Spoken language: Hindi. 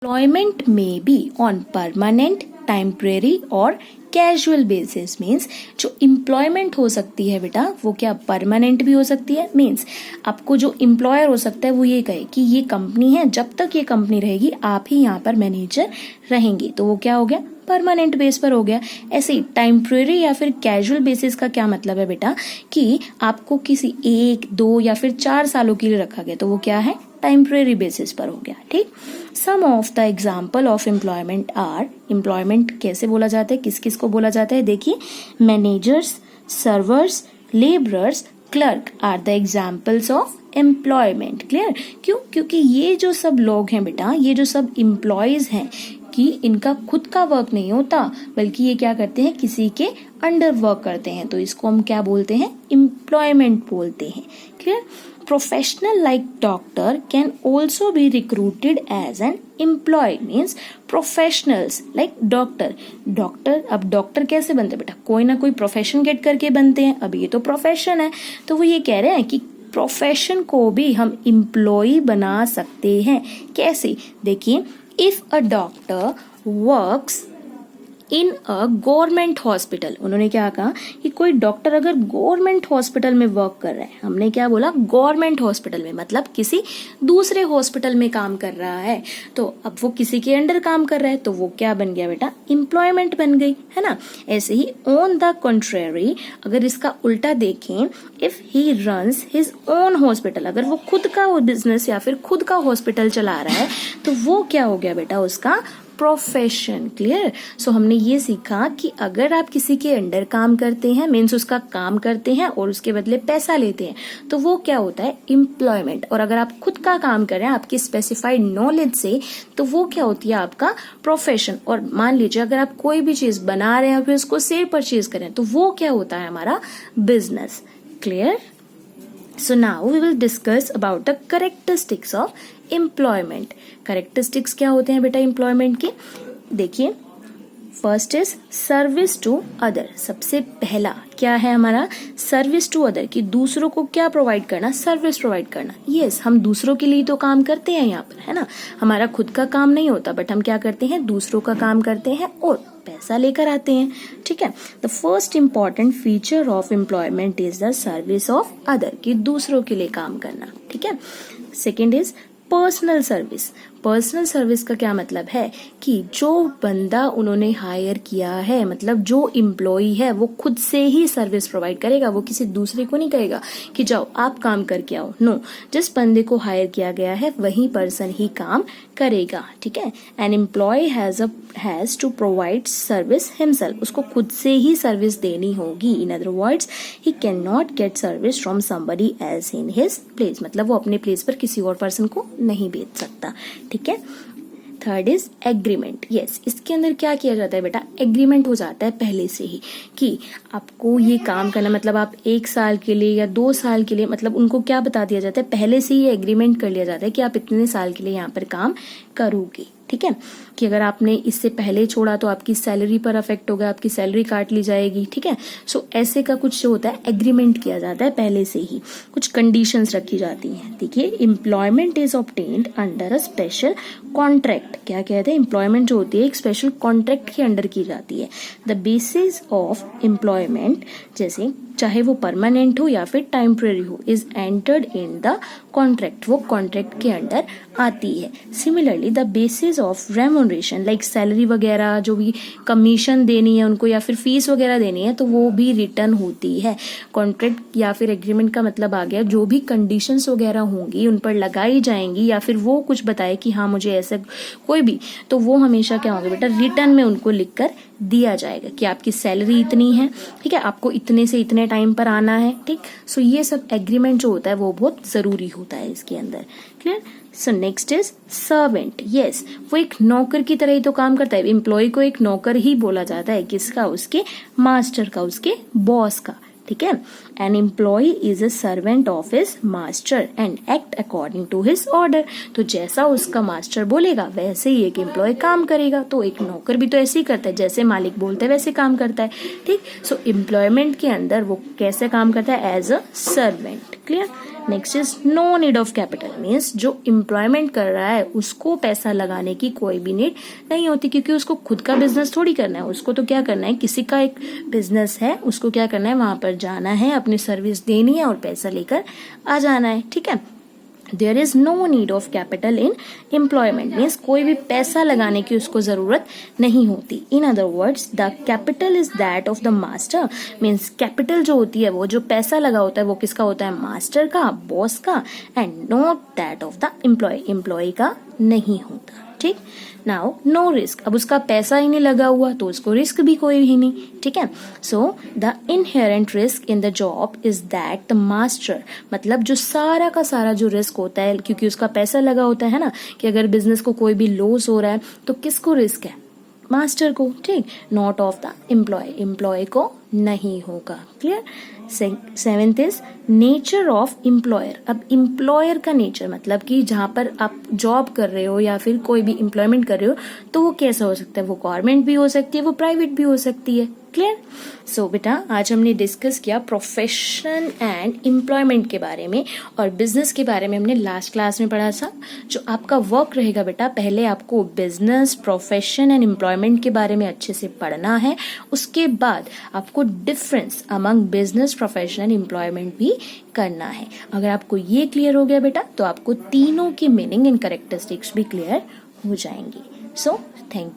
Employment may be on permanent, temporary और कैजुअल बेसिस मीन्स जो एम्प्लॉयमेंट हो सकती है बेटा वो क्या परमानेंट भी हो सकती है। मीन्स आपको जो एम्प्लॉयर हो सकता है वो ये कहे कि ये कंपनी है, जब तक ये कंपनी रहेगी आप ही यहाँ पर मैनेजर रहेंगे, तो वो क्या हो गया परमानेंट बेस पर हो गया। ऐसे ही टेम्परेरी या फिर कैजुअल बेसिस का क्या मतलब है बेटा कि आपको किसी 1, 2 या फिर 4 सालों के लिए रखा गया, तो वो क्या है टेम्परेरी बेसिस पर हो गया। ठीक, some of the example of employment are, employment कैसे बोला जाता है, किस किस को बोला जाता है, देखिए managers, servers, labourers, clerk are the examples of employment. Clear, क्यों? क्योंकि ये जो सब लोग हैं बेटा, ये जो सब एम्प्लॉयज हैं कि इनका खुद का वर्क नहीं होता, बल्कि ये क्या करते हैं किसी के अंडर वर्क करते हैं, तो इसको हम क्या बोलते हैं एम्प्लॉयमेंट बोलते हैं। Clear, professional like doctor can also be recruited as an employee. Means professionals like doctor अब डॉक्टर कैसे बनते हैं बेटा, कोई ना कोई प्रोफेशन गेट करके बनते हैं, अब ये तो प्रोफेशन है, तो वो ये कह रहे हैं कि प्रोफेशन को भी हम एम्प्लॉय बना सकते हैं। कैसे, देखिए if a doctor works in a government hospital, उन्होंने क्या कहा कि कोई डॉक्टर अगर गवर्नमेंट हॉस्पिटल में वर्क कर रहा है, हमने क्या बोला गवर्नमेंट हॉस्पिटल में, मतलब किसी दूसरे हॉस्पिटल में काम कर रहा है, तो अब वो किसी के अंडर काम कर रहा है, तो वो क्या बन गया बेटा एम्प्लॉयमेंट बन गई, है ना। ऐसे ही ऑन द कंट्रेरी, अगर इसका उल्टा देखें, if he runs his own hospital, अगर वो खुद का बिजनेस या फिर खुद का हॉस्पिटल चला रहा है, तो वो क्या हो गया बेटा उसका प्रोफेशन। क्लियर, सो हमने ये सीखा कि अगर आप किसी के अंडर काम करते हैं, मीन्स उसका काम करते हैं और उसके बदले पैसा लेते हैं, तो वो क्या होता है एम्प्लॉयमेंट। और अगर आप खुद का काम कर रहे हैं आपकी स्पेसिफाइड नॉलेज से, तो वो क्या होती है आपका प्रोफेशन। और मान लीजिए अगर आप कोई भी चीज बना रहे हैं फिर उसको सेल परचेज करें, तो वो क्या होता है हमारा business. Clear, so now we will discuss about the characteristics of employment. characteristics क्या होते हैं बेटा एम्प्लॉयमेंट के, देखिए first is service to other. सबसे पहला क्या है हमारा सर्विस टू अदर, कि दूसरों को क्या प्रोवाइड करना, सर्विस प्रोवाइड करना। यस, हम दूसरों के लिए तो काम करते हैं यहाँ पर, है ना, हमारा खुद का काम नहीं होता, बट हम क्या करते हैं दूसरों का काम करते हैं और पैसा लेकर आते हैं। ठीक है, the first important feature of employment is the service of other, कि दूसरों के लिए काम करना। ठीक है, second is personal service. Personal service का क्या मतलब है कि जो बंदा उन्होंने हायर किया है, मतलब जो एम्प्लॉय है वो खुद से ही सर्विस प्रोवाइड करेगा, वो किसी दूसरे को नहीं कहेगा कि जाओ आप काम करके आओ। नो, जिस बंदे को हायर किया गया है वही पर्सन ही काम करेगा। ठीक है, an employee has to provide service himself, उसको खुद से ही सर्विस देनी होगी। In other words he can not get service from somebody else in his place, मतलब वो अपने प्लेस पर किसी और पर्सन को नहीं बेच सकता। ठीक है, थर्ड इज एग्रीमेंट। यस, इसके अंदर क्या किया जाता है बेटा एग्रीमेंट हो जाता है पहले से ही कि आपको ये काम करना, मतलब आप 1 साल के लिए या 2 साल के लिए, मतलब उनको क्या बता दिया जाता है पहले से ही एग्रीमेंट कर लिया जाता है कि आप इतने साल के लिए यहाँ पर काम करोगे। ठीक है, कि अगर आपने इससे पहले छोड़ा तो आपकी सैलरी पर अफेक्ट होगा, आपकी सैलरी काट ली जाएगी। ठीक है, सो ऐसे का कुछ जो होता है एग्रीमेंट किया जाता है पहले से ही, कुछ कंडीशंस रखी जाती हैं। देखिए employment is obtained under a special contract. क्या कहते हैं एम्प्लॉयमेंट जो होती है एक स्पेशल कॉन्ट्रैक्ट के अंडर की जाती है। द बेसिस ऑफ एम्प्लॉयमेंट, जैसे चाहे वो परमानेंट हो या फिर टेम्परेरी हो, is entered in the contract, वो कॉन्ट्रैक्ट के अंडर आती है। Similarly the basis of remuneration, like salary वगैरह जो भी कमीशन देनी है उनको या फिर फीस वगैरह देनी है, तो वो भी रिटर्न होती है। कॉन्ट्रैक्ट या फिर एग्रीमेंट का मतलब आ गया जो भी कंडीशंस वगैरह होंगी उन पर लगाई जाएंगी, या फिर वो कुछ बताए कि हाँ मुझे ऐसा कोई भी, तो वो हमेशा क्या होगा बेटा रिटर्न में उनको लिखकर दिया जाएगा कि आपकी सैलरी इतनी है, ठीक है, आपको इतने से इतने टाइम पर आना है। ठीक, सो ये सब एग्रीमेंट जो होता है वो बहुत जरूरी होता है इसके अंदर। Clear, so next is servant. Yes, वो एक नौकर की तरह ही तो काम करता है, एम्प्लॉय को एक नौकर ही बोला जाता है, किसका, उसके मास्टर का, उसके बॉस का। ठीक है, an employee is a servant of his master and act according to his order. तो जैसा उसका मास्टर बोलेगा वैसे ही एक एम्प्लॉय काम करेगा। तो एक नौकर भी तो ऐसे ही करता है, जैसे मालिक बोलता है वैसे काम करता है। ठीक, सो एम्प्लॉयमेंट के अंदर वो कैसे काम करता है as a servant. Clear. Next is no need of capital, means जो एम्प्लॉयमेंट कर रहा है उसको पैसा लगाने की कोई भी नीड नहीं होती, क्योंकि उसको खुद का बिजनेस थोड़ी करना है। उसको तो क्या करना है, किसी का एक बिजनेस है, उसको क्या करना है, वहां पर जाना है, अपनी सर्विस देनी है और पैसा लेकर आ जाना है, ठीक है। There is no need of capital in employment, means कोई भी पैसा लगाने की उसको जरूरत नहीं होती। In other words the capital is that of the master, means capital जो होती है, वो जो पैसा लगा होता है वो किसका होता है, मास्टर का, बॉस का, and not that of the employee, employee का नहीं होता, ठीक। नाउ नो रिस्क, अब उसका पैसा ही नहीं लगा हुआ तो उसको रिस्क भी कोई ही नहीं, ठीक है। So the inherent risk in the job is that the master, मतलब जो सारा का सारा जो रिस्क होता है, क्योंकि उसका पैसा लगा होता है ना, कि अगर बिजनेस को कोई भी लॉस हो रहा है तो किसको रिस्क है, मास्टर को, ठीक, not of the employee, employee को नहीं होगा, clear. Seventh is nature of employer, अब एम्प्लॉयर का नेचर मतलब कि जहां पर आप जॉब कर रहे हो या फिर कोई भी एम्प्लॉयमेंट कर रहे हो तो वो कैसा हो सकता है, वो गवर्नमेंट भी हो सकती है, वो प्राइवेट भी हो सकती है, क्लियर। सो बेटा आज हमने डिस्कस किया प्रोफेशन एंड एम्प्लॉयमेंट के बारे में, और बिजनेस के बारे में हमने लास्ट क्लास में पढ़ा था। जो आपका वर्क रहेगा बेटा, पहले आपको बिजनेस, प्रोफेशन एंड एम्प्लॉयमेंट के बारे में अच्छे से पढ़ना है, उसके बाद आपको difference among business, profession and employment भी करना है। अगर आपको ये क्लियर हो गया बेटा तो आपको तीनों की मीनिंग एंड कैरेक्टरिस्टिक्स भी क्लियर हो जाएंगी। So thank you.